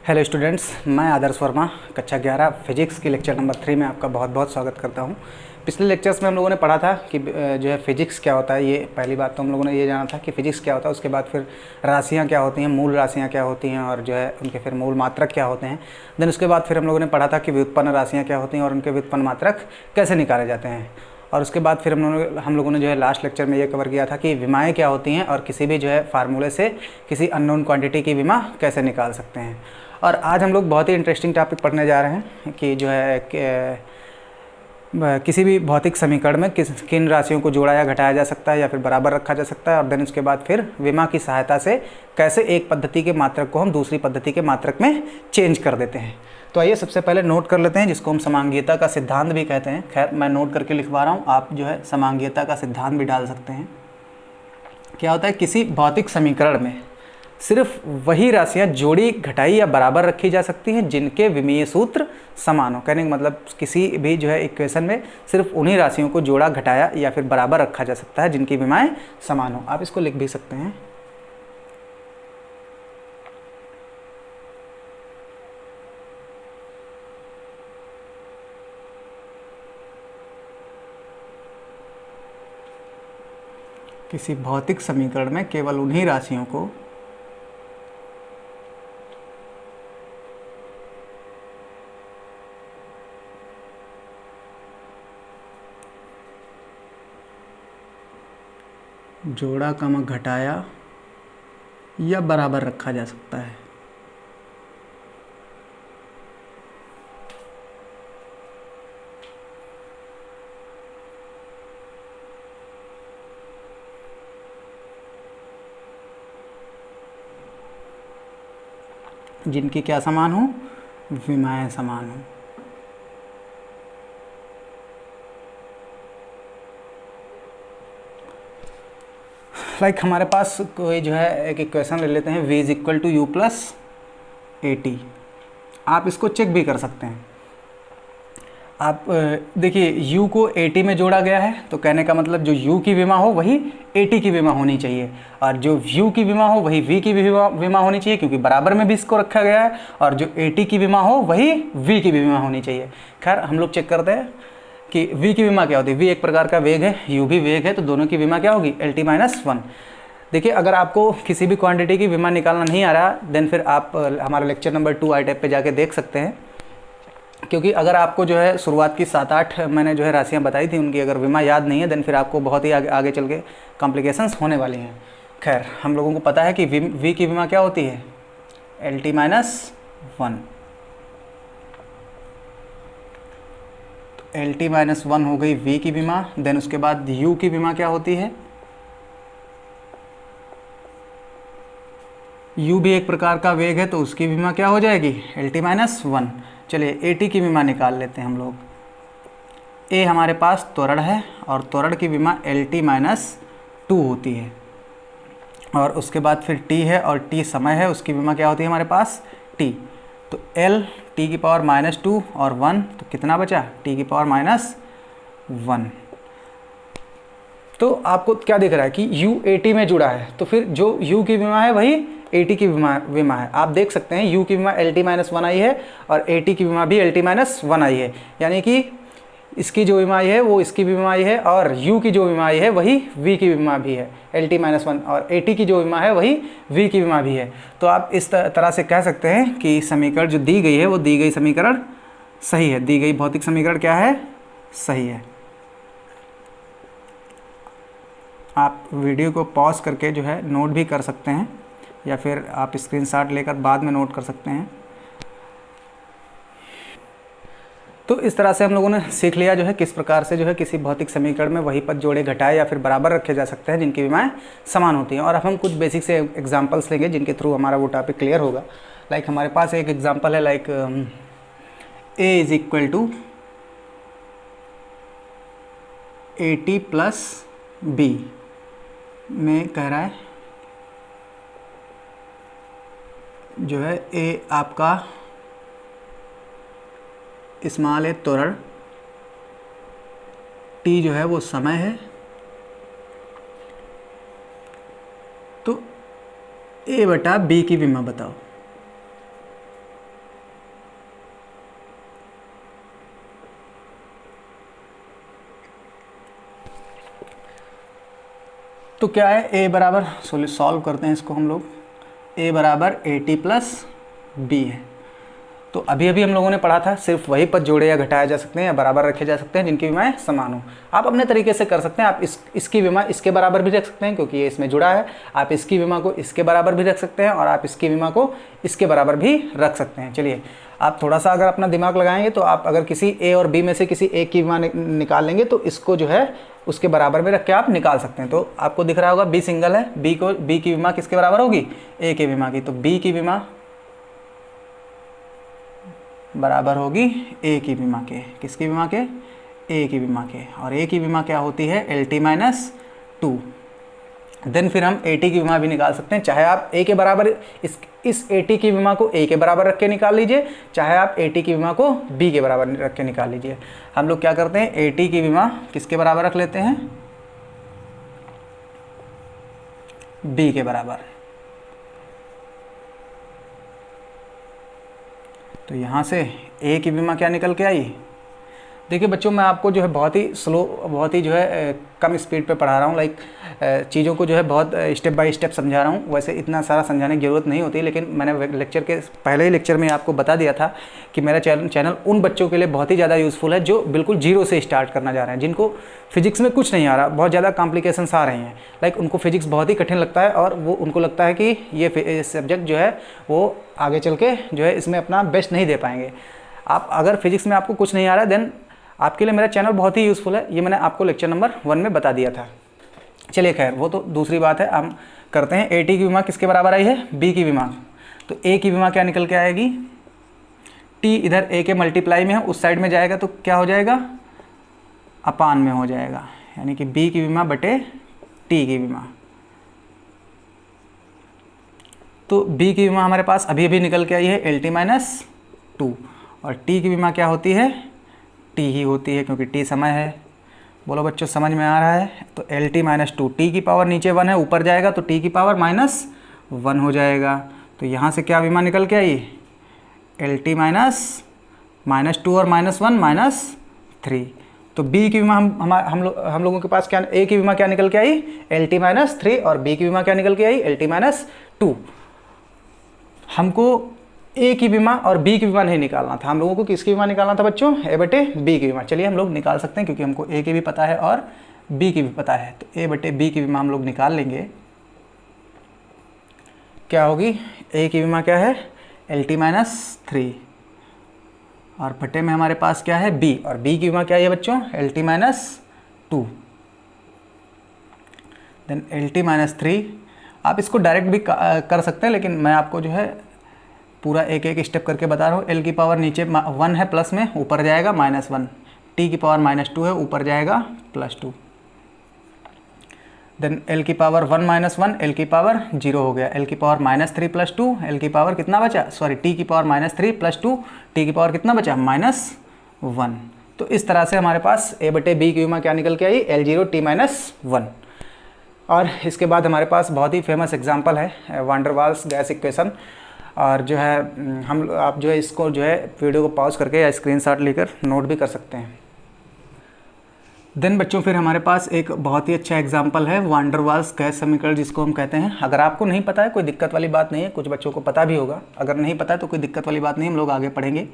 Hello students, मैं आदर्श वर्मा कक्षा 11 physics की लेक्चर नंबर 3 में आपका बहुत बहुत स्वागत करता हूं। पिछले लेक्चर्स में हम लोगों ने पढ़ा था कि जो है फिजिक्स क्या होता है। ये पहली बात तो हम लोगों ने ये जाना था कि फिजिक्स क्या होता है। उसके बाद फिर राशियां क्या होती हैं, मूल राशियां क्या होती हैं और जो है उनके फिर मूल मात्रक क्या होते हैं। देन उसके बाद फिर हम लोगों ने पढ़ा था कि व्युत्पन्न राशियाँ क्या होती हैं और उनके व्युत्पन्न मात्रक कैसे निकाले जाते हैं। और उसके बाद फिर हम लोगों ने जो है लास्ट लेक्चर में ये कवर किया था कि विमाएँ क्या होती हैं और किसी भी जो है फार्मूले से किसी अननोन क्वांटिटी की विमा कैसे निकाल सकते हैं। और आज हम लोग बहुत ही इंटरेस्टिंग टॉपिक पढ़ने जा रहे हैं कि जो है किसी भी भौतिक समीकरण में किन राशियों को जोड़ा या घटाया जा सकता है या फिर बराबर रखा जा सकता है। और देन उसके बाद फिर विमा की सहायता से कैसे एक पद्धति के मात्रक को हम दूसरी पद्धति के मात्रक में चेंज कर देते हैं। तो आइए सबसे पहले नोट कर लेते हैं, जिसको हम समांगीयता का सिद्धांत भी कहते हैं। खैर मैं नोट करके लिखवा रहा हूँ, आप जो है समांगीयता का सिद्धांत भी डाल सकते हैं। क्या होता है, किसी भौतिक समीकरण में सिर्फ वही राशियाँ जोड़ी, घटाई या बराबर रखी जा सकती हैं जिनके विमीय सूत्र समान हो। कहने का मतलब किसी भी जो है इक्वेशन में सिर्फ उन्हीं राशियों को जोड़ा, घटाया या फिर बराबर रखा जा सकता है जिनकी विमाएँ समान हो। आप इसको लिख भी सकते हैं। किसी भौतिक समीकरण में केवल उन्हीं राशियों को जोड़ा, कमा, घटाया या बराबर रखा जा सकता है। जिनकी क्या समान हो, विमाएँ समान हो। लाइक हमारे पास कोई जो है एक इक्वेशन ले लेते हैं, v = u + at। आप इसको चेक भी कर सकते हैं। आप देखिए u को at में जोड़ा गया है, तो कहने का मतलब जो u की विमा हो वही at की विमा होनी चाहिए, और जो u की विमा हो वही v की विमा होनी चाहिए, क्योंकि बराबर में भी इसको रखा गया है। और जो at की विमा हो वही v की विमा होनी चाहिए। खैर हम लोग चेक करते हैं कि v की विमा क्या होती है। v एक प्रकार का वेग है, u भी वेग है, तो दोनों की विमा क्या होगी, LT-1। देखिए अगर आपको किसी भी क्वांटिटी की विमा निकालना नहीं आ रहा, देन फिर आप हमारा लेक्चर नंबर 2 ITAP पे जाके देख सकते हैं। क्योंकि अगर आपको जो है शुरुआत की 7-8 मैंने जो है राशियाँ बताई थी, उनकी अगर विमा याद नहीं है, देन फिर आपको बहुत ही आगे चल के कॉम्प्लिकेशंस होने वाली हैं। खैर हम लोगों को पता है कि v की विमा क्या होती है, LT-1। LT-1 हो गई v की विमा। देन उसके बाद u की विमा क्या होती है, u भी एक प्रकार का वेग है, तो उसकी विमा क्या हो जाएगी, LT-1। चलिए at की विमा निकाल लेते हैं हम लोग। a हमारे पास त्वरण है और त्वरण की विमा LT-2 होती है। और उसके बाद फिर t है और t समय है, उसकी विमा क्या होती है हमारे पास, t। तो L T⁻2 और 1, तो कितना बचा, T⁻1। तो आपको क्या दिख रहा है कि u at में जुड़ा है, तो फिर जो u की विमा है वही at की विमा है। आप देख सकते हैं u की विमा LT-1 आई है और at की विमा भी LT-1 आई है, यानी कि इसकी जो विमा आई है वो इसकी भी विमा आई है, और u की जो विमा आई है वही v की विमा भी है, LT-1, और at की जो विमा है वही v की विमा भी है। तो आप इस तरह से कह सकते हैं कि समीकरण जो दी गई है वो दी गई समीकरण सही है, दी गई भौतिक समीकरण क्या है, सही है। आप वीडियो को पॉज करके जो है नोट भी कर सकते हैं, या फिर आप स्क्रीनशॉट लेकर बाद में नोट कर सकते हैं। तो इस तरह से हम लोगों ने सीख लिया जो है किस प्रकार से जो है किसी भौतिक समीकरण में वही पद जोड़े, घटाए या फिर बराबर रखे जा सकते हैं जिनकी विमाएँ समान होती हैं। और अब हम कुछ बेसिक से एग्जांपल्स लेंगे जिनके थ्रू हमारा वो टॉपिक क्लियर होगा। लाइक हमारे पास एक एग्जांपल है, लाइक a = at + b में कह रहा है जो है a आपका स्मॉल है त्वरण, t जो है वो समय है, तो a/b की विमा बताओ। तो क्या है, ए बराबर, सॉल्व करते हैं इसको हम लोग, ए बराबर AT प्लस बी है। तो अभी अभी हम लोगों ने पढ़ा था सिर्फ वही पद जोड़े या घटाया जा सकते हैं या बराबर रखे जा सकते हैं जिनकी विमाएँ समान हो। आप अपने तरीके से कर सकते हैं, आप इसकी विमा इसके बराबर भी रख सकते हैं क्योंकि ये इसमें जुड़ा है, आप इसकी विमा को इसके बराबर भी रख सकते हैं और आप इसकी विमा को इसके बराबर भी रख सकते हैं। चलिए आप थोड़ा सा अगर अपना दिमाग लगाएंगे तो आप अगर किसी ए और बी में से किसी एक की विमा निकाल लेंगे तो इसको जो है उसके बराबर में रख के आप निकाल सकते हैं। तो आपको दिख रहा होगा बी सिंगल है, बी की विमा किसके बराबर होगी, ए की विमा की। तो बी की विमा बराबर होगी ए की विमा के, किसकी विमा के, ए की विमा के। और ए की विमा क्या होती है, LT माइनस 2। देन फिर हम AT की विमा भी निकाल सकते हैं, चाहे आप ए के बराबर इस AT की विमा को ए के बराबर रख के निकाल लीजिए, चाहे आप AT की विमा को बी के बराबर रख के निकाल लीजिए। हम लोग क्या करते हैं, AT की विमा किसके बराबर रख लेते हैं, बी के बराबर। तो यहाँ से ए की विमा क्या निकल के आई। देखिए बच्चों, मैं आपको जो है बहुत ही स्लो, बहुत ही जो है कम स्पीड पे पढ़ा रहा हूँ, लाइक चीज़ों को जो है बहुत स्टेप बाय स्टेप समझा रहा हूँ। वैसे इतना सारा समझाने की ज़रूरत नहीं होती, लेकिन मैंने लेक्चर के पहले ही लेक्चर में आपको बता दिया था कि मेरा चैनल उन बच्चों के लिए बहुत ही ज़्यादा यूज़फुल है जो बिल्कुल जीरो से स्टार्ट करना चाह रहे हैं, जिनको फिजिक्स में कुछ नहीं आ रहा, बहुत ज़्यादा कॉम्प्लिकेशंस आ रही हैं, लाइक उनको फिजिक्स बहुत ही कठिन लगता है और वो उनको लगता है कि ये सब्जेक्ट जो है वो आगे चल के जो है इसमें अपना बेस्ट नहीं दे पाएंगे। आप अगर फिजिक्स में आपको कुछ नहीं आ रहा है देन आपके लिए मेरा चैनल बहुत ही यूज़फुल है, ये मैंने आपको लेक्चर नंबर 1 में बता दिया था। चलिए खैर वो तो दूसरी बात है, हम करते हैं AT की विमा किसके बराबर आई है, B की विमा। तो A की विमा क्या निकल के आएगी, T इधर A के मल्टीप्लाई में है, उस साइड में जाएगा तो क्या हो जाएगा, अपान में हो जाएगा, यानी कि B की विमा बटे T की विमा। तो B की विमा हमारे पास अभी अभी निकल के आई है LT माइनस 2 और T की विमा क्या होती है, T ही होती है क्योंकि T समय है। बोलो बच्चों समझ में आ रहा है। तो LT माइनस 2, T की पावर नीचे 1 है, ऊपर जाएगा तो T की पावर माइनस 1 हो जाएगा। तो यहाँ से क्या विमा निकल के आई, LT माइनस 2 और -1 -3। तो B की विमा हम लोगों के पास क्या, A की विमा क्या निकल के आई, LT माइनस 3 और B की विमा क्या निकल के आई, LT माइनस 2। हमको A की विमा और B की विमा नहीं निकालना था, हम लोगों को किसकी विमा निकालना था बच्चों, A बटे B की विमा। चलिए हम लोग निकाल सकते हैं क्योंकि हमको A की भी पता है और B की भी पता है। तो A बटे B की विमा हम लोग निकाल लेंगे, क्या होगी, A की विमा क्या है, LT माइनस 3 और बटे में हमारे पास क्या है B, और B की विमा क्या है बच्चों, LT minus 2। Then LT minus 3, आप इसको डायरेक्ट भी कर सकते हैं, लेकिन मैं आपको जो है पूरा एक एक स्टेप करके बता रहा हूँ। L की पावर नीचे 1 है प्लस में, ऊपर जाएगा -1, T की पावर -2 है, ऊपर जाएगा +2। देन L की पावर 1 -1, L की पावर 0 हो गया, L की पावर -3 + 2, L की पावर कितना बचा, सॉरी T की पावर -3 + 2, T की पावर कितना बचा, -1। तो इस तरह से हमारे पास A बटे B की विमा क्या निकल के आई, L0 T -1। और इसके बाद हमारे पास बहुत ही फेमस एग्जाम्पल है वान डर वाल्स गैस इक्वेशन। और जो है आप जो है इसको जो है वीडियो को पॉज करके या स्क्रीनशॉट लेकर नोट भी कर सकते हैं। देन बच्चों फिर हमारे पास एक बहुत ही अच्छा एग्जांपल है वान डर वाल्स गैस समीकरण, जिसको हम कहते हैं। अगर आपको नहीं पता है कोई दिक्कत वाली बात नहीं है, कुछ बच्चों को पता भी होगा, अगर नहीं पता है तो कोई दिक्कत वाली बात नहीं, हम लोग आगे पढ़ेंगे।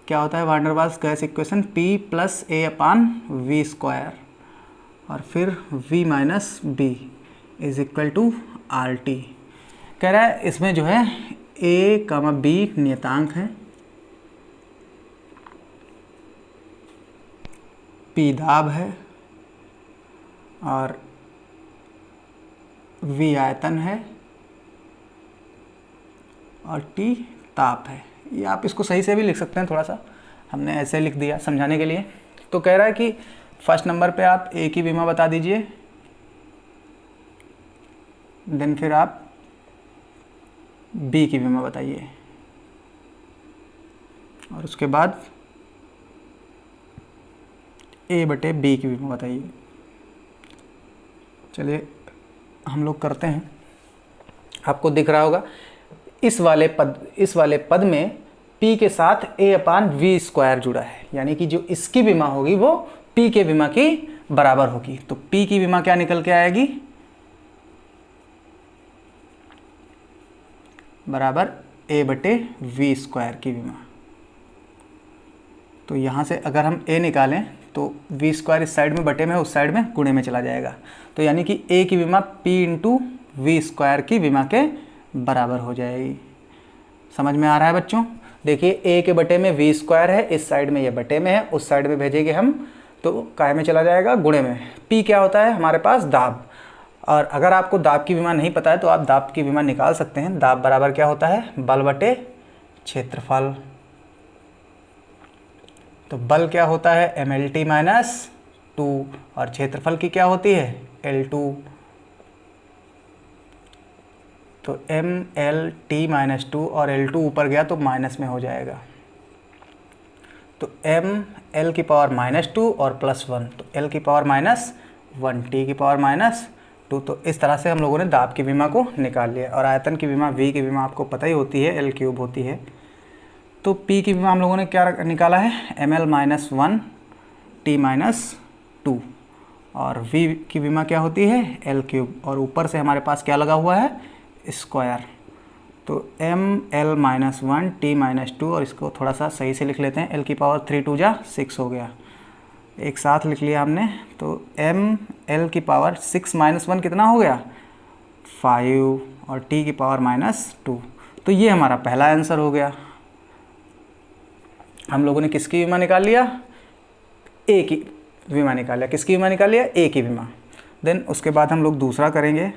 क्या होता है वान डर Waals gas equation, P + A/v² और फिर V - B = RT। कह रहा है इसमें जो है A, B नियतांक है, P दाब है और V आयतन है और T ताप है। ये आप इसको सही से भी लिख सकते हैं, थोड़ा सा हमने ऐसे लिख दिया समझाने के लिए। तो कह रहा है कि फर्स्ट नंबर पे आप A की विमा बता दीजिए, देन फिर आप B की विमा बताइए और उसके बाद A बटे B की विमा बताइए। चलिए हम लोग करते हैं। आपको दिख रहा होगा इस वाले पद में P के साथ A/v² जुड़ा है, यानी कि जो इसकी विमा होगी वो P के विमा की बराबर होगी। तो P की विमा क्या निकल के आएगी, बराबर a बटे वी स्क्वायर की विमा। तो यहाँ से अगर हम a निकालें तो वी स्क्वायर इस साइड में बटे में, उस साइड में गुणे में चला जाएगा। तो यानी कि a की विमा p इंटू वी स्क्वायर की विमा के बराबर हो जाएगी। समझ में आ रहा है बच्चों? देखिए a के बटे में वी स्क्वायर है, इस साइड में ये बटे में है, उस साइड में भेजेंगे हम तो काय में चला जाएगा, गुणे में। p क्या होता है हमारे पास? दाब। और अगर आपको दाब की विमा नहीं पता है तो आप दाब की विमा निकाल सकते हैं। दाब बराबर क्या होता है? बल बटे क्षेत्रफल। तो बल क्या होता है? mlt माइनस 2 और क्षेत्रफल की क्या होती है? L2। तो mlt माइनस 2 और L2 ऊपर गया तो माइनस में हो जाएगा। तो ml की पावर माइनस 2 और प्लस 1, तो l की पावर माइनस 1, t की पावर माइनस 2। तो इस तरह से हम लोगों ने दाब की विमा को निकाल लिया। और आयतन की विमा, v की विमा आपको पता ही होती है, l क्यूब होती है। तो p की विमा हम लोगों ने क्या निकाला है? ml माइनस 1 t माइनस 2 और v की विमा क्या होती है? l cube. और ऊपर से हमारे पास क्या लगा हुआ है? स्क्वायर। तो ml माइनस 1 t माइनस 2 और इसको थोड़ा सा सही से लिख लेते हैं। l की पावर 3 2 जा 6 हो गया, एक साथ लिख लिया हमने। तो ml की पावर 6 माइनस 1 कितना हो गया? 5 और t की पावर माइनस 2। तो ये हमारा पहला आंसर हो गया। हम लोगों ने किसकी विमा निकाल लिया? a की विमा निकाल लिया। किसकी विमा निकाल लिया? a की विमा। देन उसके बाद हम लोग दूसरा करेंगे,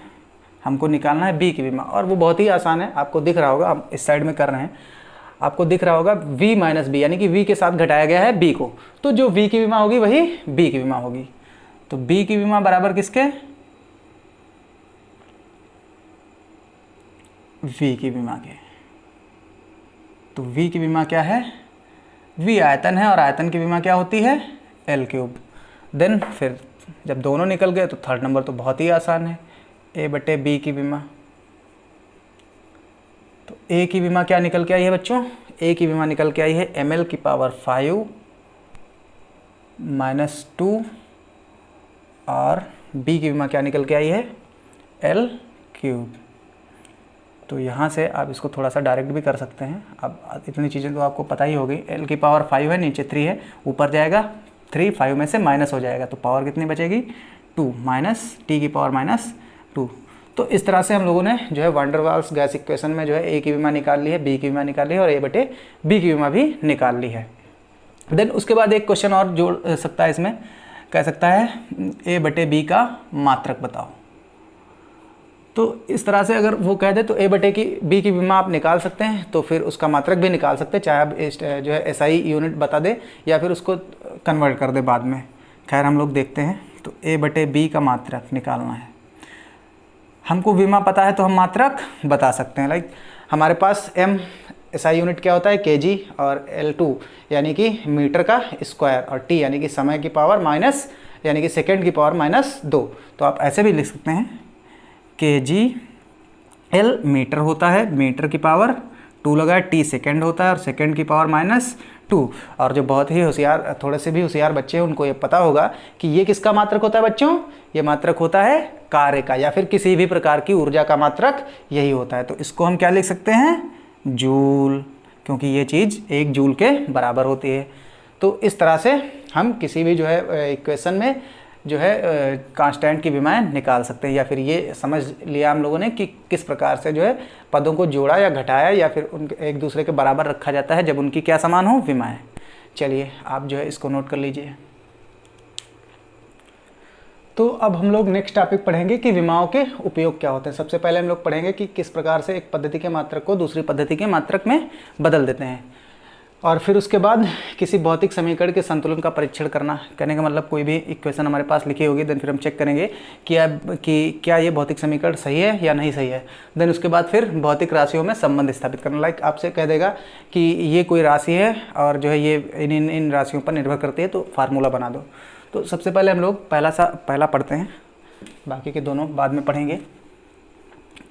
हमको निकालना है b की विमा। और वो बहुत ही आसान है, आपको दिख रहा होगा, हम इस साइड में कर रहे हैं, आपको दिख रहा होगा v माइनस बी, यानी कि v के साथ घटाया गया है b को। तो जो v की विमा होगी वही b की विमा होगी। तो b की विमा बराबर किसके? v की विमा के। तो v की विमा क्या है? v आयतन है और आयतन की विमा क्या होती है? l cube. देन फिर जब दोनों निकल गए तो थर्ड नंबर तो बहुत ही आसान है, a बटे b की विमा। तो a की विमा क्या निकल के आई है बच्चों? a की विमा निकल के आई है ml की पावर 5 माइनस 2 और b की विमा क्या निकल के आई है? l cube. तो यहाँ से आप इसको थोड़ा सा डायरेक्ट भी कर सकते हैं। अब इतनी चीज़ें तो आपको पता ही होगी। l की पावर 5 है, नीचे 3 है, ऊपर जाएगा 3, 5 में से माइनस हो जाएगा तो पावर कितनी बचेगी? 2 माइनस t की पावर माइनस 2। तो इस तरह से हम लोगों ने जो है van der Waals gas equation में जो है a की विमा निकाल ली है, b की विमा निकाल ली है और a बटे b की विमा भी निकाल ली है। देन उसके बाद एक क्वेश्चन और जोड़ सकता है इसमें, कह सकता है a बटे b का मात्रक बताओ। तो इस तरह से अगर वो कह दे तो a बटे की b की विमा आप निकाल सकते हैं, तो फिर उसका मात्रक भी निकाल सकते हैं, चाहे आप जो है SI यूनिट बता दे या फिर उसको कन्वर्ट कर दे बाद में। खैर हम लोग देखते हैं। तो a बटे b का मात्रक निकालना है। हमको विमा पता है तो हम मात्रक बता सकते हैं। लाइक हमारे पास m SI यूनिट क्या होता है? kg और L2 यानी कि मीटर का स्क्वायर और t यानी कि समय की पावर माइनस यानी कि सेकेंड की पावर माइनस 2। तो आप ऐसे भी लिख सकते हैं kg L मीटर होता है, मीटर की पावर 2 लगा है, t सेकेंड होता है और सेकेंड की पावर माइनस 2। और जो बहुत ही होशियार, थोड़े से भी होशियार बच्चे हैं उनको ये पता होगा कि ये किसका मात्रक होता है बच्चों? ये मात्रक होता है कार्य का या फिर किसी भी प्रकार की ऊर्जा का मात्रक यही होता है। तो इसको हम क्या लिख सकते हैं? जूल, क्योंकि ये चीज़ 1 जूल के बराबर होती है। तो इस तरह से हम किसी भी जो है इक्वेशन में जो है कांस्टेंट की विमाएँ निकाल सकते हैं। या फिर ये समझ लिया हम लोगों ने कि किस प्रकार से जो है पदों को जोड़ा या घटाया या फिर उनके एक दूसरे के बराबर रखा जाता है जब उनकी क्या समान हो? विमाएँ। चलिए आप जो है इसको नोट कर लीजिए। तो अब हम लोग नेक्स्ट टॉपिक पढ़ेंगे कि विमाओं के उपयोग क्या होते हैं। सबसे पहले हम लोग पढ़ेंगे कि किस प्रकार से एक पद्धति के मात्रक को दूसरी पद्धति के मात्रक में बदल देते हैं, और फिर उसके बाद किसी भौतिक समीकरण के संतुलन का परीक्षण करना। कहने का मतलब कोई भी इक्वेशन हमारे पास लिखी होगी, देन फिर हम चेक करेंगे कि क्या ये भौतिक समीकरण सही है या नहीं सही है। देन उसके बाद फिर भौतिक राशियों में संबंध स्थापित करना। लाइक आपसे कह देगा कि ये कोई राशि है और जो है ये इन राशियों पर निर्भर करती है, तो फार्मूला बना दो। तो सबसे पहले हम लोग पहला पढ़ते हैं, बाकी के दोनों बाद में पढ़ेंगे।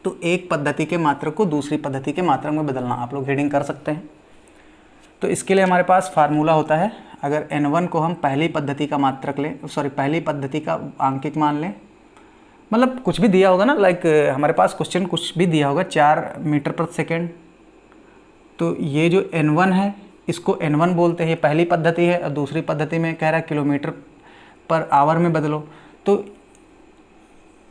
तो एक पद्धति के मात्रक को दूसरी पद्धति के मात्रक में बदलना, आप लोग हेडिंग कर सकते हैं। तो इसके लिए हमारे पास फार्मूला होता है, अगर n1 को हम पहली पद्धति का मात्रक लें, पहली पद्धति का आंकिक मान लें, मतलब कुछ भी दिया होगा ना, लाइक हमारे पास क्वेश्चन कुछ भी दिया होगा 4 मीटर पर सेकेंड, तो ये जो n1 है इसको n1 बोलते हैं, ये पहली पद्धति है। और दूसरी पद्धति में कह रहा है किलोमीटर पर आवर में बदलो, तो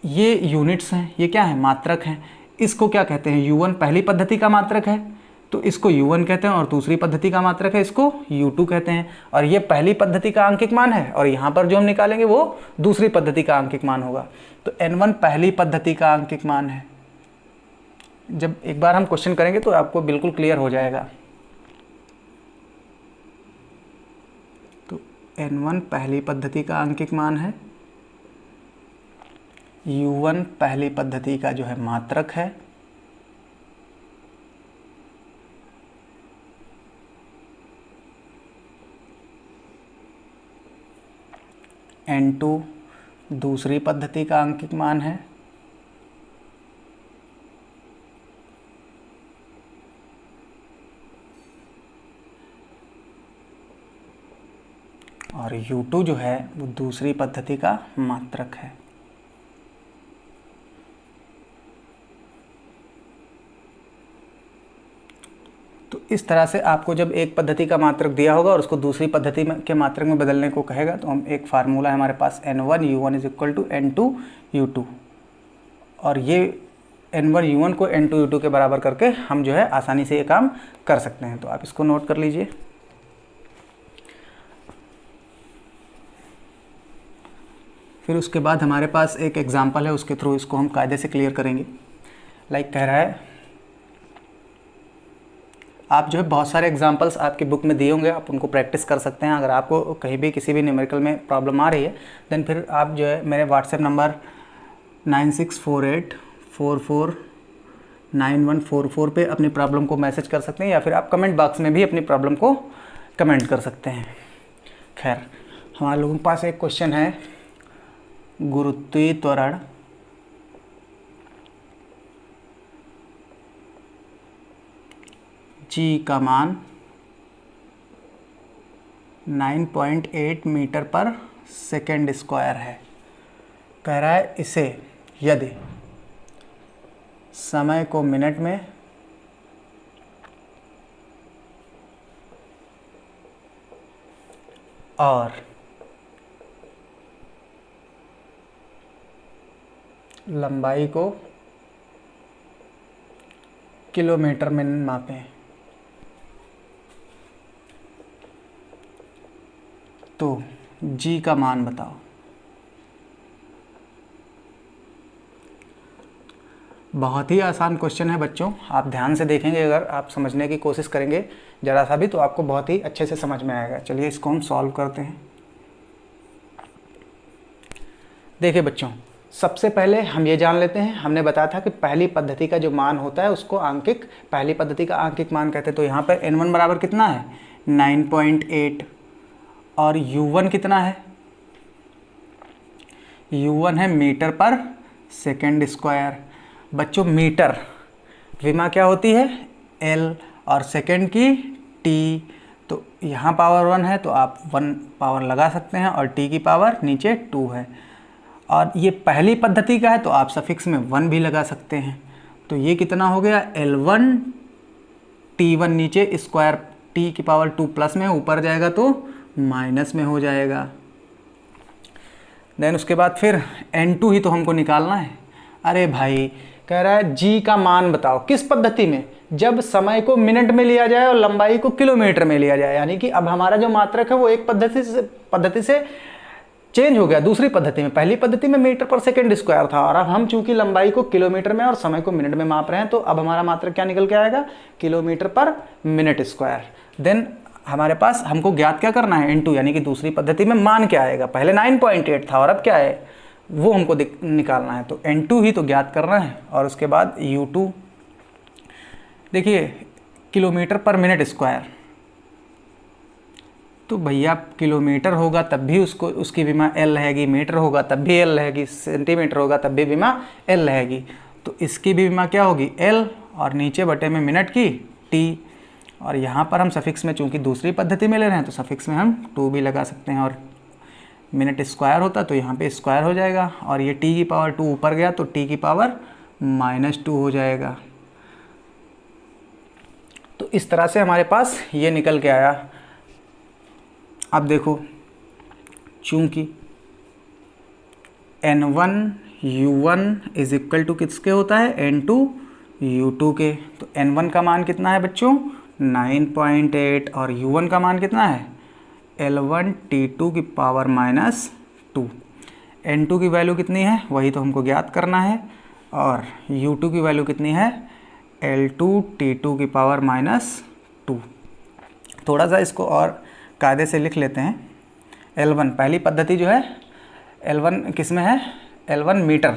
ये यूनिट्स हैं, ये क्या है, मात्रक हैं। इसको क्या कहते हैं, u1 पहली पद्धति का मात्रक है तो इसको u1 कहते हैं, और दूसरी पद्धति का मात्रक है इसको u2 कहते हैं। और ये पहली पद्धति का आंकिक मान है, और यहाँ पर जो हम निकालेंगे वो दूसरी पद्धति का आंकिक मान होगा। तो n1 पहली पद्धति का आंकिक मान है। जब एक बार हम क्वेश्चन करेंगे तो आपको बिल्कुल क्लियर हो जाएगा। तो n1 पहली पद्धति का आंकिक मान है, u1 पहली पद्धति का जो है मात्रक है, n2 दूसरी पद्धति का आंकिक मान है, और u2 जो है वो दूसरी पद्धति का मात्रक है। तो इस तरह से आपको जब एक पद्धति का मात्रक दिया होगा और उसको दूसरी पद्धति के मात्रक में बदलने को कहेगा, तो हम एक फार्मूला है हमारे पास n1 u1 is equal to n2 u2, और ये n1 u1 को n2 u2 के बराबर करके हम जो है आसानी से ये काम कर सकते हैं। तो आप इसको नोट कर लीजिए। फिर उसके बाद हमारे पास एक एग्जाम्पल है, उसके थ्रू इसको हम कायदे से क्लियर करेंगे। लाइक कह रहा है, आप जो है बहुत सारे एग्जाम्पल्स आपकी बुक में दिए होंगे, आप उनको प्रैक्टिस कर सकते हैं। अगर आपको कहीं भी किसी भी न्यूमेरिकल में प्रॉब्लम आ रही है, देन फिर आप जो है मेरे व्हाट्सएप नंबर 9648449144 पे अपनी प्रॉब्लम को मैसेज कर सकते हैं, या फिर आप कमेंट बॉक्स में भी अपनी प्रॉब्लम को कमेंट कर सकते हैं। खैर, हमारे लोगों के पास एक क्वेश्चन है, गुरुत्वीय त्वरण g का मान 9.8 मीटर पर सेकेंड स्क्वायर है। कह रहा है इसे यदि समय को मिनट में और लंबाई को किलोमीटर में मापें तो g का मान बताओ। बहुत ही आसान क्वेश्चन है बच्चों, आप ध्यान से देखेंगे, अगर आप समझने की कोशिश करेंगे ज़रा सा भी, तो आपको बहुत ही अच्छे से समझ में आएगा। चलिए इसको हम सॉल्व करते हैं। देखिए बच्चों, सबसे पहले हम ये जान लेते हैं, हमने बताया था कि पहली पद्धति का जो मान होता है उसको आंकिक, पहली पद्धति का आंकिक मान कहते हैं। तो यहाँ पर n1 बराबर कितना है, 9.8, और u1 कितना है, u1 है मीटर पर सेकेंड स्क्वायर। बच्चों मीटर विमा क्या होती है, l, और सेकेंड की t, तो यहाँ पावर 1 है तो आप 1 पावर लगा सकते हैं, और t की पावर नीचे 2 है। और ये पहली पद्धति का है तो आप सफिक्स में 1 भी लगा सकते हैं। तो ये कितना हो गया, L1 T1 नीचे स्क्वायर, t की पावर 2 प्लस में, ऊपर जाएगा तो माइनस में हो जाएगा। देन उसके बाद फिर N2 ही तो हमको निकालना है। अरे भाई, कह रहा है g का मान बताओ किस पद्धति में, जब समय को मिनट में लिया जाए और लंबाई को किलोमीटर में लिया जाए। यानी कि अब हमारा जो मात्रक है वो एक पद्धति से चेंज हो गया दूसरी पद्धति में। पहली पद्धति में मीटर पर सेकेंड स्क्वायर था, और अब हम चूंकि लंबाई को किलोमीटर में और समय को मिनट में माप रहे हैं, तो अब हमारा मात्रक क्या निकल के आएगा, किलोमीटर पर मिनट स्क्वायर। देन हमारे पास हमको ज्ञात क्या करना है, n2, यानी कि दूसरी पद्धति में मान क्या आएगा, पहले 9.8 था और अब क्या है वो हमको निकालना है। तो n2 ही तो ज्ञात करना है। और उसके बाद u2, देखिए किलोमीटर पर मिनट स्क्वायर, तो भैया किलोमीटर होगा तब भी उसकी विमा l रहेगी, मीटर होगा तब भी l रहेगी, सेंटीमीटर होगा तब भी विमा l रहेगी। तो इसकी भी विमा क्या होगी, l, और नीचे बटे में मिनट की t, और यहाँ पर हम सफिक्स में चूंकि दूसरी पद्धति में ले रहे हैं तो सफिक्स में हम 2 भी लगा सकते हैं। और मिनट स्क्वायर होता तो यहाँ पे स्क्वायर हो जाएगा, और ये t की पावर 2 ऊपर गया तो t की पावर -2 हो जाएगा। तो इस तरह से हमारे पास ये निकल के आया। अब देखो, चूंकि n1 u1 is equal to किसके होता है, n2 u2 के, तो n1 का मान कितना है बच्चों 9.8 और u1 का मान कितना है L1 T2 की पावर -2। n2 की वैल्यू कितनी है वही तो हमको ज्ञात करना है, और u2 की वैल्यू कितनी है L2 T2 की पावर -2। थोड़ा सा इसको और कायदे से लिख लेते हैं। L1 पहली पद्धति जो है, L1 किस में है, L1 मीटर,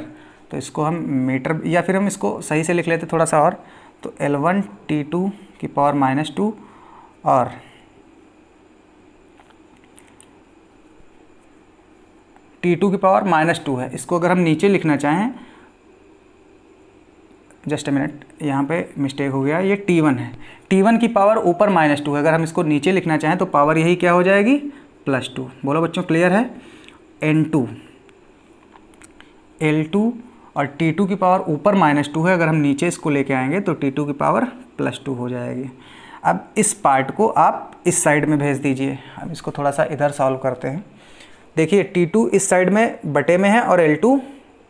तो इसको हम मीटर, या फिर हम इसको सही से लिख लेते थोड़ा सा और, तो L1 T2 की पावर -2 और T2 की पावर -2 है। इसको अगर हम नीचे लिखना चाहें, जस्ट अ मिनट, यहाँ पे मिस्टेक हो गया, ये T1 है, T1 की पावर ऊपर -2 है। अगर हम इसको नीचे लिखना चाहें तो पावर यही क्या हो जाएगी +2। बोलो बच्चों क्लियर है। N2 L2 और T2 की पावर ऊपर -2 है, अगर हम नीचे इसको लेके आएंगे तो T2 की पावर +2 हो जाएगी। अब इस पार्ट को आप इस साइड में भेज दीजिए। अब इसको थोड़ा सा इधर सॉल्व करते हैं। देखिए T2 इस साइड में बटे में है और L2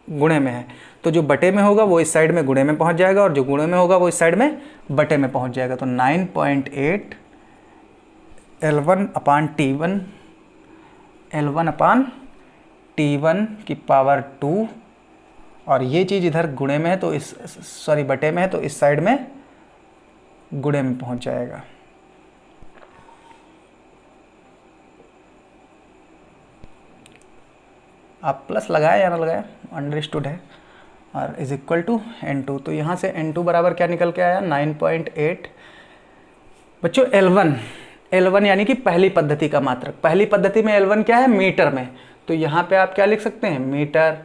गुणे में है, तो जो बटे में होगा वो इस साइड में गुणे में पहुंच जाएगा, और जो गुणे में होगा वो इस साइड में बटे में पहुंच जाएगा। तो 9.8 L1/T1 की पावर 2, और ये चीज़ इधर गुणे में है तो बटे में है तो इस साइड में गुणे में पहुंच जाएगा। आप प्लस लगाए या ना लगाए, अंडरस्टूड है, और इज इक्वल टू N2। तो यहाँ से N2 बराबर क्या निकल के आया 9.8। बच्चों L1 यानी कि पहली पद्धति का मात्रक। पहली पद्धति में L1 क्या है मीटर में, तो यहाँ पे आप क्या लिख सकते हैं मीटर,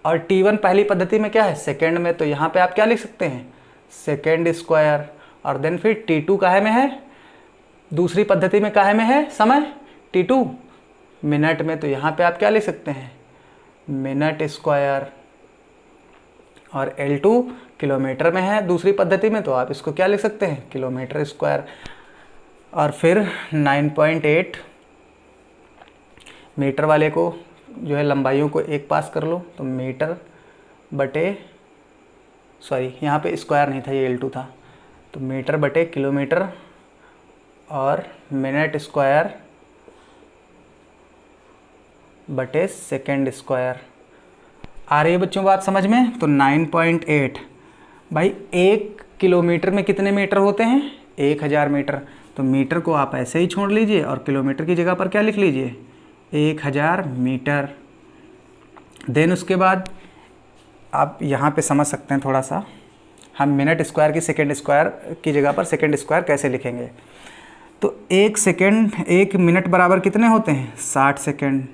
और T1 पहली पद्धति में क्या है सेकेंड में, तो यहाँ पे आप क्या लिख सकते हैं सेकेंड स्क्वायर। और देन फिर T2 काहे में है, दूसरी पद्धति में काहे में है समय, T2 मिनट में, तो यहाँ पे आप क्या लिख सकते हैं मिनट स्क्वायर। और L2 किलोमीटर में है दूसरी पद्धति में, तो आप इसको क्या लिख सकते हैं किलोमीटर स्क्वायर। और फिर 9.8 मीटर वाले को जो है लंबाइयों को एक पास कर लो, तो मीटर बटे, सॉरी यहाँ पे स्क्वायर नहीं था, ये L2 था, तो मीटर बटे किलोमीटर और मिनट स्क्वायर बटे सेकेंड स्क्वायर। आ रही है बच्चों बात समझ में। तो 9.8 भाई 1 किलोमीटर में कितने मीटर होते हैं 1000 मीटर, तो मीटर को आप ऐसे ही छोड़ लीजिए और किलोमीटर की जगह पर क्या लिख लीजिए 1000 मीटर। देन उसके बाद आप यहाँ पे समझ सकते हैं थोड़ा सा, हम मिनट स्क्वायर की सेकेंड स्क्वायर की जगह पर सेकेंड स्क्वायर कैसे लिखेंगे। तो 1 मिनट बराबर कितने होते हैं 60 सेकेंड,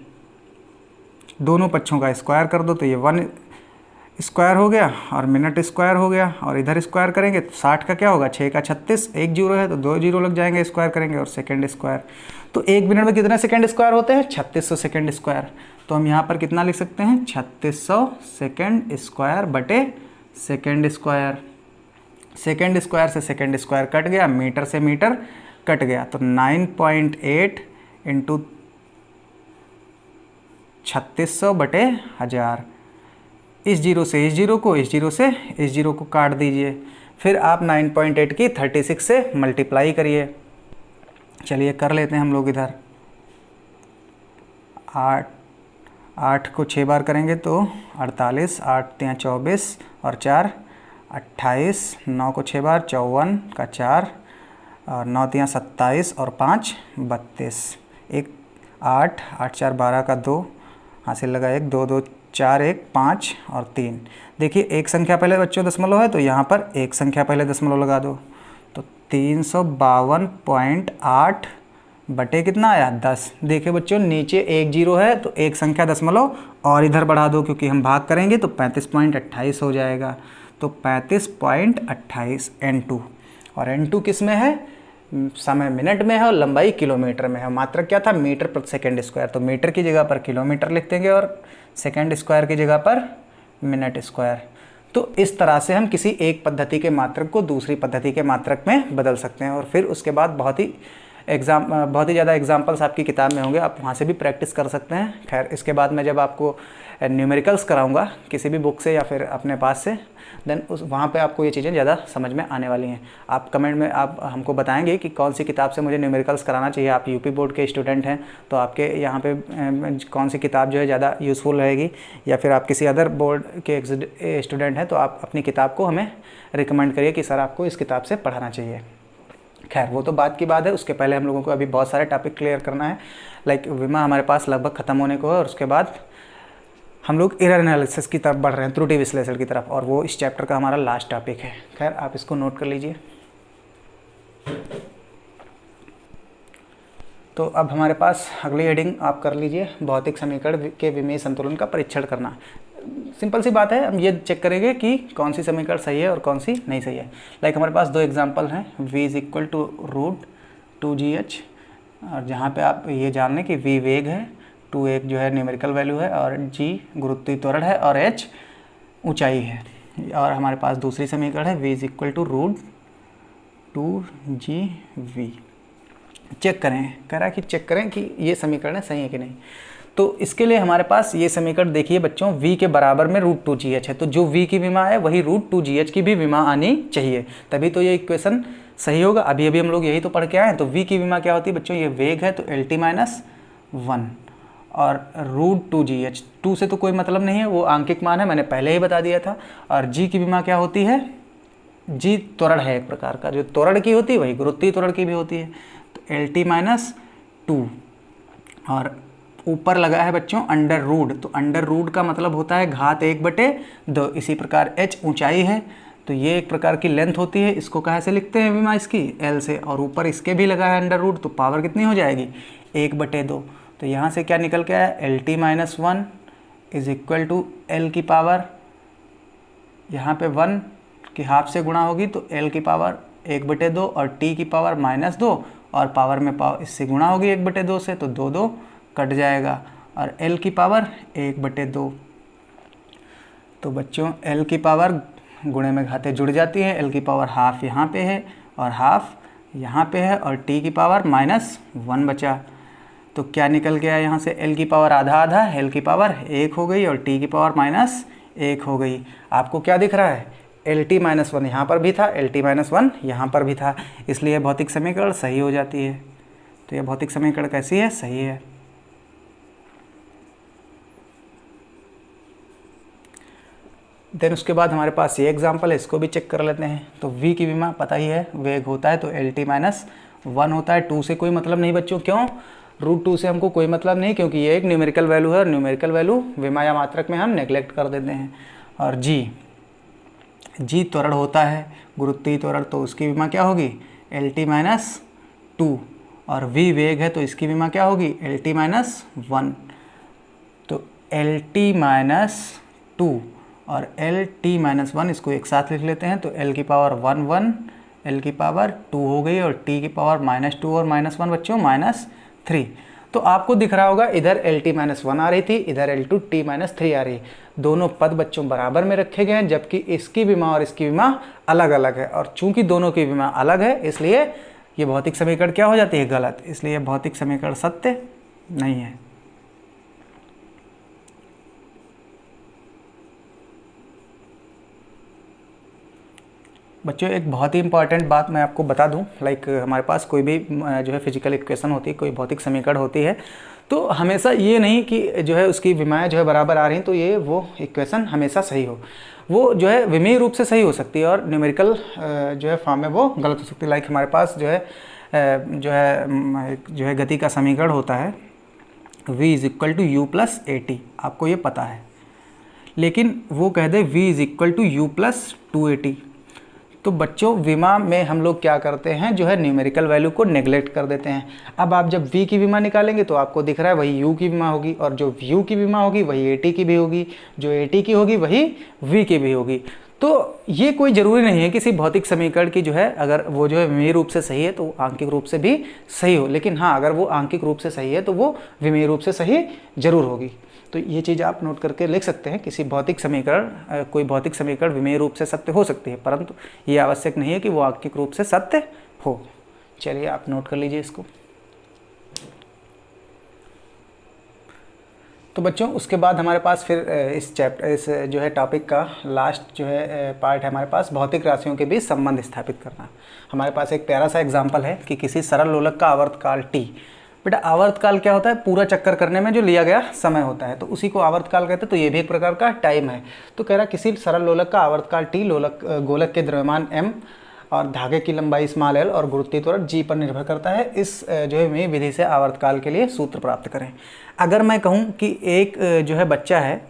दोनों पक्षों का स्क्वायर कर दो तो ये 1 स्क्वायर हो गया और मिनट स्क्वायर हो गया, और इधर स्क्वायर करेंगे तो 60 का क्या होगा 6 का 36, 1 जीरो है तो 2 जीरो लग जाएंगे, स्क्वायर करेंगे और सेकेंड स्क्वायर। तो 1 मिनट में कितने सेकेंड स्क्वायर होते हैं 3600 सेकेंड स्क्वायर। तो हम यहाँ पर कितना लिख सकते हैं 3600 सेकेंड स्क्वायर बटे सेकेंड स्क्वायर। सेकेंड स्क्वायर से सेकेंड स्क्वायर कट गया, मीटर से मीटर कट गया, तो 9.8 इंटू 3600 बटे 1000। इस जीरो से इस जीरो को, इस जीरो से इस जीरो को काट दीजिए, फिर आप 9.8 की 36 से मल्टीप्लाई करिए। चलिए कर लेते हैं हम लोग इधर। 8 को 6 बार करेंगे तो 48, 8 तियाँ 24 और 4 28, 9 को 6 बार 54 का 4 और 9 तियाँ 27 और 5 32, 1 8 8 4 12 का 2 हासिल लगा 1 2 2 4 1 5 और 3। देखिए एक संख्या पहले बच्चों दशमलव है तो यहाँ पर एक संख्या पहले दशमलव लगा दो, तो 352.8 बटे कितना आया 10। देखिए बच्चों नीचे 1 जीरो है तो एक संख्या दशमलव और इधर बढ़ा दो, क्योंकि हम भाग करेंगे तो 35.28 हो जाएगा। तो 35.28 N2, और N2 किस में है समय मिनट में है और लंबाई किलोमीटर में है। मात्रक क्या था, मीटर प्रति सेकंड स्क्वायर, तो मीटर की जगह पर किलोमीटर लिख देंगे और सेकंड स्क्वायर की जगह पर मिनट स्क्वायर। तो इस तरह से हम किसी एक पद्धति के मात्रक को दूसरी पद्धति के मात्रक में बदल सकते हैं। और फिर उसके बाद बहुत ही ज़्यादा एग्जाम्पल्स आपकी किताब में होंगे, आप वहाँ से भी प्रैक्टिस कर सकते हैं। खैर, इसके बाद मैं जब आपको न्यूमेरिकल्स कराऊंगा किसी भी बुक से या फिर अपने पास से, देन वहाँ पे आपको ये चीज़ें ज़्यादा समझ में आने वाली हैं। आप कमेंट में आप हमको बताएंगे कि कौन सी किताब से मुझे न्यूमेरिकल्स कराना चाहिए। आप यूपी बोर्ड के स्टूडेंट हैं तो आपके यहाँ पे कौन सी किताब जो है ज़्यादा यूज़फुल रहेगी, या फिर आप किसी अदर बोर्ड के स्टूडेंट हैं तो आप अपनी किताब को हमें रिकमेंड करिए कि सर आपको इस किताब से पढ़ाना चाहिए। खैर, वो तो बात की बात है। उसके पहले हम लोगों को अभी बहुत सारे टॉपिक क्लियर करना है। लाइक विमा हमारे पास लगभग ख़त्म होने को है और उसके बाद हम लोग एरर एनालिसिस की तरफ बढ़ रहे हैं, त्रुटि विश्लेषण की तरफ, और वो इस चैप्टर का हमारा लास्ट टॉपिक है। खैर, आप इसको नोट कर लीजिए। तो अब हमारे पास अगली हेडिंग आप कर लीजिए, भौतिक समीकरण के विमीय संतुलन का परीक्षण करना। सिंपल सी बात है, हम ये चेक करेंगे कि कौन सी समीकरण सही है और कौन सी नहीं सही है। लाइक हमारे पास दो एग्जांपल हैं, v = √2gh, और जहाँ पे आप ये जान लें कि v वेग है, 2 एक जो है न्यूमेरिकल वैल्यू है, और g गुरुत्वीय त्वरण है, और h ऊंचाई है। और हमारे पास दूसरी समीकरण है v = √2gv। चेक करें, कह रहा है कि चेक करें कि ये समीकरण सही है कि नहीं। तो इसके लिए हमारे पास ये समीकरण देखिए बच्चों, v के बराबर में √2gh है, तो जो v की विमा है वही √2gh की भी विमा आनी चाहिए, तभी तो ये इक्वेशन सही होगा। अभी हम लोग यही तो पढ़ के आए हैं। तो v की विमा क्या होती है बच्चों, ये वेग है तो LT-1, और √2gh, 2 से तो कोई मतलब नहीं है, वो आंकिक मान है, मैंने पहले ही बता दिया था। और g की विमा क्या होती है, g त्वरण है एक प्रकार का, जो त्वरण की होती है वही गुरुत्वीय त्वरण की भी होती है, तो LT-2, और ऊपर लगा है बच्चों अंडर रूट, तो अंडर रूट का मतलब होता है घात 1/2। इसी प्रकार h ऊंचाई है, तो ये एक प्रकार की लेंथ होती है, इसको कहाँ से लिखते हैं विमा इसकी, L से, और ऊपर इसके भी लगा है अंडर रूट, तो पावर कितनी हो जाएगी 1/2। तो यहाँ से क्या निकल के आया, LT-1 = L की पावर, यहाँ पे 1 की हाफ से गुणा होगी तो L की पावर 1/2, और t की पावर -2, और पावर में पावर इससे गुणा होगी 1/2 से, तो 2 कट जाएगा, और L की पावर 1/2। तो बच्चों L की पावर गुणे में घातें जुड़ जाती हैं, L की पावर हाफ यहाँ पे है और हाफ यहाँ पे है, और t की पावर -1 बचा। तो क्या निकल गया यहाँ से, L की पावर आधा, L की पावर 1 हो गई, और t की पावर -1 हो गई। आपको क्या दिख रहा है, LT-1 यहाँ पर भी था, LT-1 यहाँ पर भी था, इसलिए भौतिक समीकरण सही हो जाती है। तो यह भौतिक समीकरण कैसी है, सही है। देन उसके बाद हमारे पास ये एग्जांपल है, इसको भी चेक कर लेते हैं। तो v की विमा पता ही है, वेग होता है तो LT-1 होता है। 2 से कोई मतलब नहीं बच्चों, क्यों, √2 से हमको कोई मतलब नहीं, क्योंकि ये एक न्यूमेरिकल वैल्यू है, और न्यूमेरिकल वैल्यू विमा या मात्रक में हम नेग्लेक्ट कर देते हैं। और g त्वरण होता है, गुरुत्वीय त्वरण, तो उसकी विमा क्या होगी LT-2, और v वेग है तो इसकी विमा क्या होगी LT-1। तो LT-2 और LT-1 इसको एक साथ लिख लेते हैं, तो L की पावर 1, L की पावर 2 हो गई, और t की पावर -2 और -1 बच्चों -3। तो आपको दिख रहा होगा इधर LT-1 आ रही थी, इधर L2T-3 आ रही, दोनों पद बच्चों बराबर में रखे गए हैं, जबकि इसकी विमा और इसकी विमा अलग अलग है। और चूंकि दोनों की विमा अलग है, इसलिए ये भौतिक समीकरण क्या हो जाती है, गलत, इसलिए भौतिक समीकरण सत्य नहीं है। बच्चों एक बहुत ही इंपॉर्टेंट बात मैं आपको बता दूं, लाइक हमारे पास कोई भी जो है फिजिकल इक्वेशन होती है, कोई भौतिक समीकरण होती है, तो हमेशा ये नहीं कि जो है उसकी विमाएँ जो है बराबर आ रही हैं तो ये वो इक्वेशन हमेशा सही हो। वो जो है विमीय रूप से सही हो सकती है और न्यूमेरिकल जो है फॉर्म में वो गलत हो सकती है। लाइक हमारे पास जो है गति का समीकरण होता है v = u + at, आपको ये पता है, लेकिन वो कह दे v = u + 2at, तो बच्चों विमा में हम लोग क्या करते हैं, जो है न्यूमेरिकल वैल्यू को नेग्लेक्ट कर देते हैं। अब आप जब v की विमा निकालेंगे तो आपको दिख रहा है वही u की विमा होगी, और जो u की विमा होगी वही at की भी होगी, जो at की होगी वही v की भी होगी। तो ये कोई ज़रूरी नहीं है किसी भौतिक समीकरण की जो है अगर वो जो है विमेय रूप से सही है तो आंकिक रूप से भी सही हो, लेकिन हाँ अगर वो आंकिक रूप से सही है तो वो विमेय रूप से सही जरूर होगी। तो ये चीज़ आप नोट करके लिख सकते हैं, किसी भौतिक समीकरण कोई भौतिक समीकरण विमेय रूप से सत्य हो सकती है, परंतु ये आवश्यक नहीं है कि वो आंकिक रूप से सत्य हो। चलिए आप नोट कर लीजिए इसको। तो बच्चों उसके बाद हमारे पास फिर इस जो है टॉपिक का लास्ट जो है पार्ट है हमारे पास भौतिक राशियों के बीच संबंध स्थापित करना। हमारे पास एक प्यारा सा एग्जांपल है कि किसी सरल लोलक का आवर्तकाल t। बेटा आवर्तकाल क्या होता है? पूरा चक्कर करने में जो लिया गया समय होता है, तो उसी को आवर्तकाल कहते हैं। तो ये भी एक प्रकार का टाइम है। तो कह रहा किसी सरल लोलक का आवर्तकाल t गोलक के द्रव्यमान m और धागे की लंबाई स्मॉल l और गुरुत्वीय त्वरण g पर निर्भर करता है। इस जो है विमेय विधि से आवर्तकाल के लिए सूत्र प्राप्त करें। अगर मैं कहूँ कि एक जो है बच्चा है,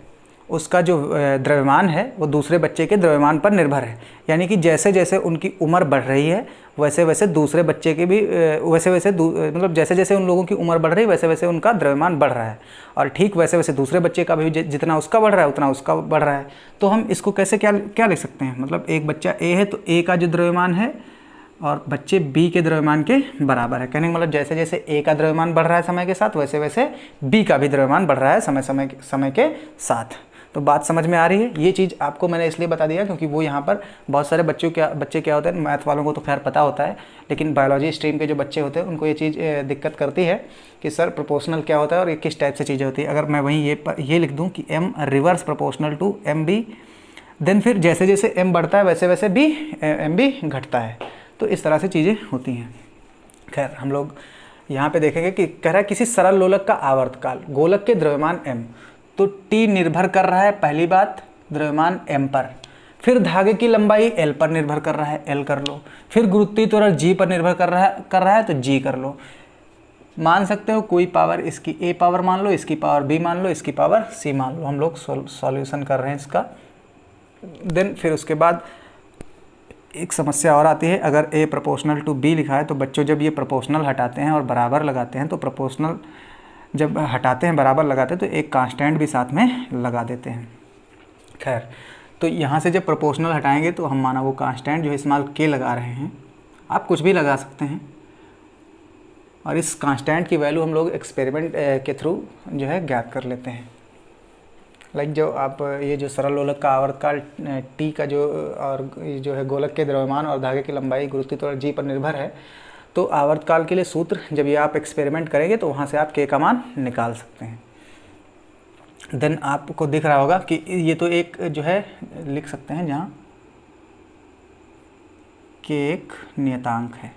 उसका जो द्रव्यमान है वो दूसरे बच्चे के द्रव्यमान पर निर्भर है, यानी कि जैसे जैसे उनकी उम्र बढ़ रही है वैसे वैसे दूसरे बच्चे के भी मतलब जैसे जैसे उन लोगों की उम्र बढ़ रही है वैसे वैसे उनका द्रव्यमान बढ़ रहा है, और ठीक वैसे वैसे दूसरे बच्चे का भी जितना उसका बढ़ रहा है उतना उसका बढ़ रहा है। तो हम इसको कैसे क्या लिख सकते हैं? मतलब एक बच्चा A है तो A का जो द्रव्यमान है और बच्चे B के द्रव्यमान के बराबर है। कहने का मतलब जैसे जैसे A का द्रव्यमान बढ़ रहा है समय के साथ वैसे वैसे B का भी द्रव्यमान बढ़ रहा है समय के साथ। तो बात समझ में आ रही है? ये चीज़ आपको मैंने इसलिए बता दिया क्योंकि वो यहाँ पर बहुत सारे बच्चे क्या होते हैं, मैथ वालों को तो खैर पता होता है, लेकिन बायोलॉजी स्ट्रीम के जो बच्चे होते हैं उनको ये चीज़ दिक्कत करती है कि सर प्रोपोर्शनल क्या होता है और ये किस टाइप से चीज़ें होती है। अगर मैं वहीं ये लिख दूँ कि m reverse proportional to MB, then फिर जैसे जैसे m बढ़ता है वैसे वैसे MB घटता है। तो इस तरह से चीज़ें होती हैं। खैर हम लोग यहाँ पे देखेंगे कि कह रहा है किसी सरल लोलक का आवर्तकाल गोलक के द्रव्यमान m, तो T निर्भर कर रहा है पहली बात द्रव्यमान m पर, फिर धागे की लंबाई L पर निर्भर कर रहा है, L कर लो, फिर गुरुत्वीय त्वरण G पर निर्भर कर रहा है तो G कर लो। मान सकते हो कोई पावर, इसकी A पावर मान लो, इसकी पावर B मान लो, इसकी पावर C मान लो। हम लोग सॉल्यूशन कर रहे हैं इसका। देन फिर उसके बाद एक समस्या और आती है, अगर A प्रोपोर्शनल टू B लिखा है तो बच्चों जब ये प्रोपोर्शनल हटाते हैं और बराबर लगाते हैं तो प्रोपोर्शनल जब हटाते हैं बराबर लगाते हैं तो एक कांस्टेंट भी साथ में लगा देते हैं। खैर तो यहाँ से जब प्रोपोर्शनल हटाएंगे तो हम माना वो कांस्टेंट जो है स्मॉल k लगा रहे हैं, आप कुछ भी लगा सकते हैं, और इस कांस्टेंट की वैल्यू हम लोग एक्सपेरिमेंट के थ्रू जो है ज्ञात कर लेते हैं। लाइक जो आप ये जो सरल लोलक का आवर्तकाल t का और जो है गोलक के द्रव्यमान और धागे की लंबाई गुरुत्वीय त्वरण g पर निर्भर है, तो आवर्तकाल के लिए सूत्र जब ये आप एक्सपेरिमेंट करेंगे तो वहाँ से आप k का मान निकाल सकते हैं। देन आपको दिख रहा होगा कि ये तो एक जो है लिख सकते हैं जहाँ k एक नियतांक है,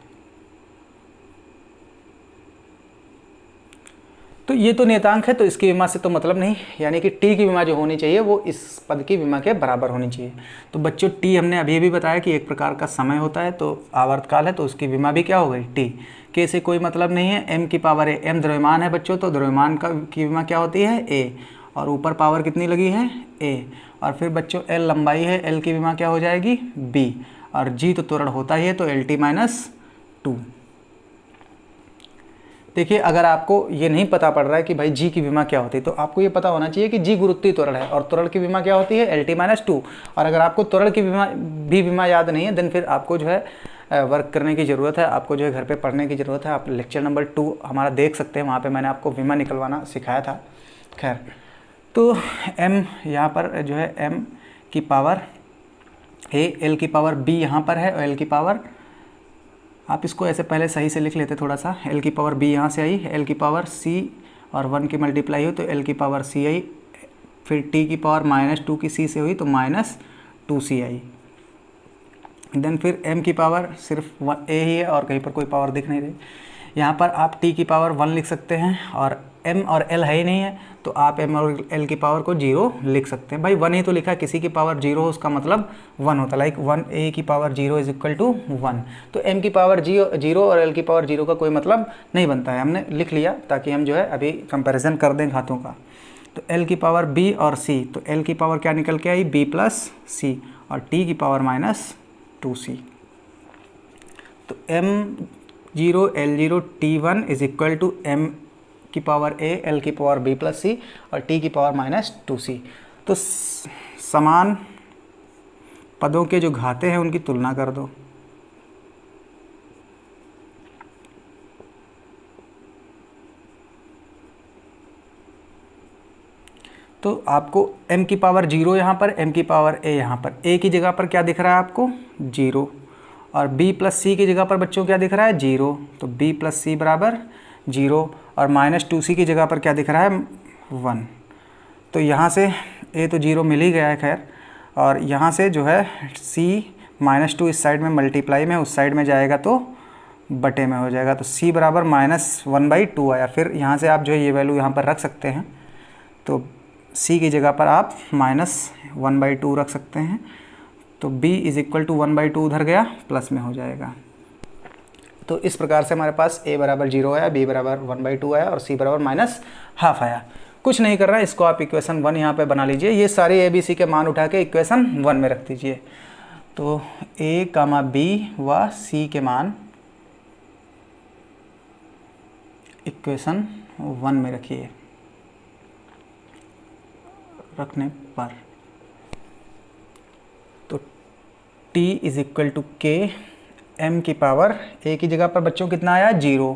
तो ये तो नियतांक है तो इसकी विमा से तो मतलब नहीं, यानी कि t की विमा जो होनी चाहिए वो इस पद की विमा के बराबर होनी चाहिए। तो बच्चों t हमने अभी भी बताया कि एक प्रकार का समय होता है, तो आवर्तकाल है तो उसकी विमा भी क्या हो गई t। k से कोई मतलब नहीं है, m की पावर a, m द्रव्यमान है बच्चों, तो द्रव्यमान की विमा क्या होती है a, और ऊपर पावर कितनी लगी है a, और फिर बच्चों l लंबाई है, l की विमा क्या हो जाएगी b, और g तो त्वरण होता ही है तो LT-2। देखिए अगर आपको ये नहीं पता पड़ रहा है कि भाई g की विमा क्या होती है, तो आपको ये पता होना चाहिए कि g गुरुत्वीय त्वरण है और त्वरण की विमा क्या होती है LT-2। और अगर आपको त्वरण की विमा याद नहीं है, देन फिर आपको जो है वर्क करने की ज़रूरत है, आपको जो है घर पे पढ़ने की ज़रूरत है। आप लेक्चर नंबर 2 हमारा देख सकते हैं, वहाँ पे मैंने आपको विमा निकलवाना सिखाया था। खैर तो m यहाँ पर जो है m की पावर a, l की पावर b यहाँ पर है, और l की पावर, आप इसको ऐसे पहले सही से लिख लेते थोड़ा सा, l की पावर b यहाँ से आई, l की पावर c और 1 की मल्टीप्लाई हो तो l की पावर c आई, फिर t की पावर -2 की c से हुई तो -2c आई। देन फिर m की पावर सिर्फ a ही है और कहीं पर कोई पावर दिख नहीं रही। यहाँ पर आप t की पावर 1 लिख सकते हैं, और m और l है ही नहीं है तो आप m और l की पावर को 0 लिख सकते हैं। भाई 1 ही तो लिखा है, किसी की पावर 0 हो उसका मतलब 1 होता है, लाइक 1a की पावर 0 इज इक्वल टू 1। तो m की पावर 0 और l की पावर 0 का कोई मतलब नहीं बनता है, हमने लिख लिया ताकि हम जो है अभी कंपैरिजन कर दें घातों का। तो l की पावर b और c, तो l की पावर क्या निकल के आई b प्लस c, और t की पावर -2c। तो m0 l0 t1 is equal to m की पावर a, l की पावर b प्लस c और t की पावर -2c। तो समान पदों के जो घाते हैं उनकी तुलना कर दो। तो आपको m की पावर 0 यहाँ पर, m की पावर a यहाँ पर, a की जगह पर क्या दिख रहा है आपको 0, और b प्लस c की जगह पर बच्चों क्या दिख रहा है 0, तो b प्लस c बराबर 0, और माइनस 2c की जगह पर क्या दिख रहा है 1। तो यहाँ से a तो 0 मिल ही गया है खैर, और यहाँ से जो है c -2 इस साइड में मल्टीप्लाई में उस साइड में जाएगा तो बटे में हो जाएगा, तो c बराबर -1/2 आया। फिर यहाँ से आप जो है ये वैल्यू यहाँ पर रख सकते हैं, तो c की जगह पर आप -1/2 रख सकते हैं, तो b = 1/2 उधर गया प्लस में हो जाएगा। तो इस प्रकार से हमारे पास a बराबर 0 आया, b बराबर 1/2 आया और c बराबर -½ आया। कुछ नहीं कर रहा है, इसको आप इक्वेशन 1 यहाँ पे बना लीजिए। ये सारे a b c के मान उठा के इक्वेशन 1 में रख दीजिए। तो a, b व c के मान इक्वेशन 1 में रखिए। रखने पर तो t = k, m की पावर a की जगह पर बच्चों कितना आया 0,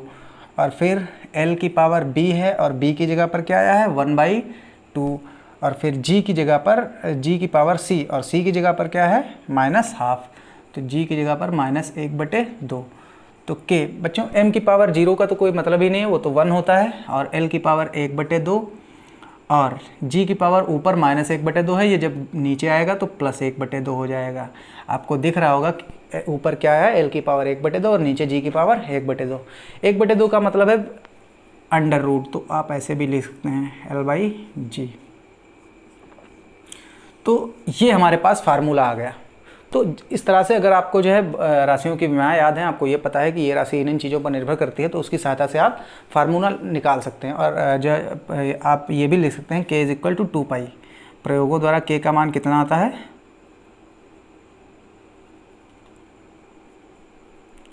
और फिर l की पावर b है और b की जगह पर क्या आया है 1/2, और फिर g की जगह पर g की पावर c और c की जगह पर क्या है -½ तो g की जगह पर -1/2। तो k बच्चों m की पावर 0 का तो कोई मतलब ही नहीं है, वो तो 1 होता है, और l की पावर 1/2 और g की पावर ऊपर -1/2 है, ये जब नीचे आएगा तो +1/2 हो जाएगा। आपको दिख रहा होगा कि ऊपर क्या है l की पावर 1/2 और नीचे g की पावर 1/2। 1/2 का मतलब है √, तो आप ऐसे भी लिख सकते हैं l/g। तो ये हमारे पास फार्मूला आ गया। तो इस तरह से अगर आपको जो है राशियों की विमाएँ याद हैं, आपको ये पता है कि ये राशि इन चीज़ों पर निर्भर करती है, तो उसकी सहायता से आप फार्मूला निकाल सकते हैं। और जो आप ये भी लिख सकते हैं k = 2π। प्रयोगों द्वारा k का मान कितना आता है,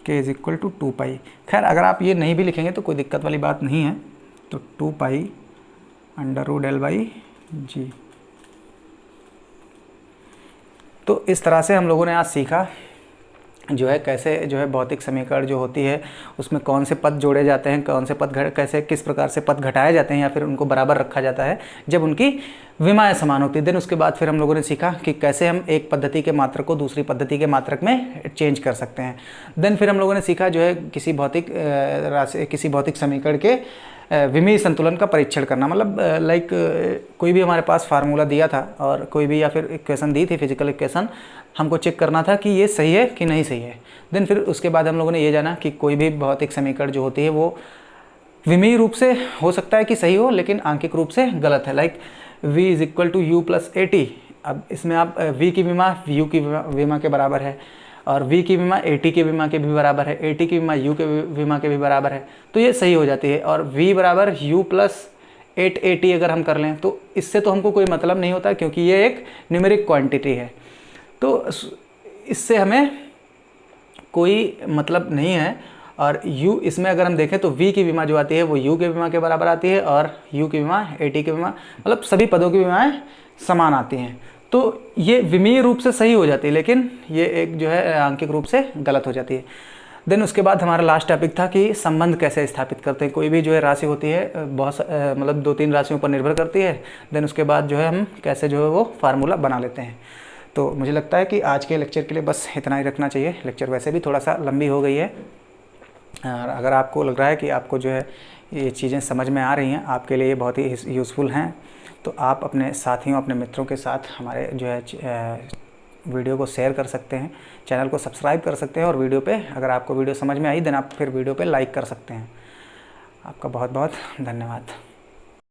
k = 2π। खैर अगर आप ये नहीं भी लिखेंगे तो कोई दिक्कत वाली बात नहीं है, तो 2π √l/g। तो इस तरह से हम लोगों ने आज सीखा जो है कैसे जो है भौतिक समीकरण जो होती है उसमें कौन से पद जोड़े जाते हैं, कौन से पद कैसे किस प्रकार से पद घटाए जाते हैं या फिर उनको बराबर रखा जाता है जब उनकी विमाएँ समान होती है। देन उसके बाद फिर हम लोगों ने सीखा कि कैसे हम एक पद्धति के मात्रक को दूसरी पद्धति के मात्रक में चेंज कर सकते हैं। देन फिर हम लोगों ने सीखा जो है किसी भौतिक समीकरण के विमीय संतुलन का परीक्षण करना, मतलब लाइक कोई भी हमारे पास फार्मूला दिया था और कोई भी या फिर इक्वेशन दी थी फिजिकल इक्वेशन, हमको चेक करना था कि ये सही है कि नहीं सही है। देन फिर उसके बाद हम लोगों ने ये जाना कि कोई भी भौतिक समीकरण जो होती है वो विमीय रूप से हो सकता है कि सही हो लेकिन आंकिक रूप से गलत है। Like v = u + at। अब इसमें आप v की विमा u की विमा के बराबर है और v की विमा at के विमा के भी बराबर है, at की विमा u के विमा के भी बराबर है, तो ये सही हो जाती है। और v बराबर u + 8at अगर हम कर लें तो इससे तो हमको कोई मतलब नहीं होता क्योंकि ये एक न्यूमेरिक क्वांटिटी है, तो इससे हमें कोई मतलब नहीं है। और u इसमें अगर हम देखें तो v की विमा जो आती है वो u के विमा के बराबर आती है और u की विमा at की विमा, मतलब सभी पदों की विमाएँ समान आती हैं, तो ये विमीय रूप से सही हो जाती है लेकिन ये एक जो है आंकिक रूप से गलत हो जाती है। देन उसके बाद हमारा लास्ट टॉपिक था कि संबंध कैसे स्थापित करते हैं। कोई भी जो है राशि होती है बहुत मतलब 2-3 राशियों पर निर्भर करती है। देन उसके बाद जो है हम कैसे जो है वो फार्मूला बना लेते हैं। तो मुझे लगता है कि आज के लेक्चर के लिए बस इतना ही रखना चाहिए। लेक्चर वैसे भी थोड़ा सा लंबी हो गई है, और अगर आपको लग रहा है कि आपको जो है ये चीज़ें समझ में आ रही हैं, आपके लिए बहुत ही यूज़फुल हैं, तो आप अपने साथियों अपने मित्रों के साथ हमारे जो है वीडियो को शेयर कर सकते हैं, चैनल को सब्सक्राइब कर सकते हैं, और वीडियो पे अगर आपको वीडियो समझ में आई देन आप फिर वीडियो पे लाइक कर सकते हैं। आपका बहुत बहुत धन्यवाद।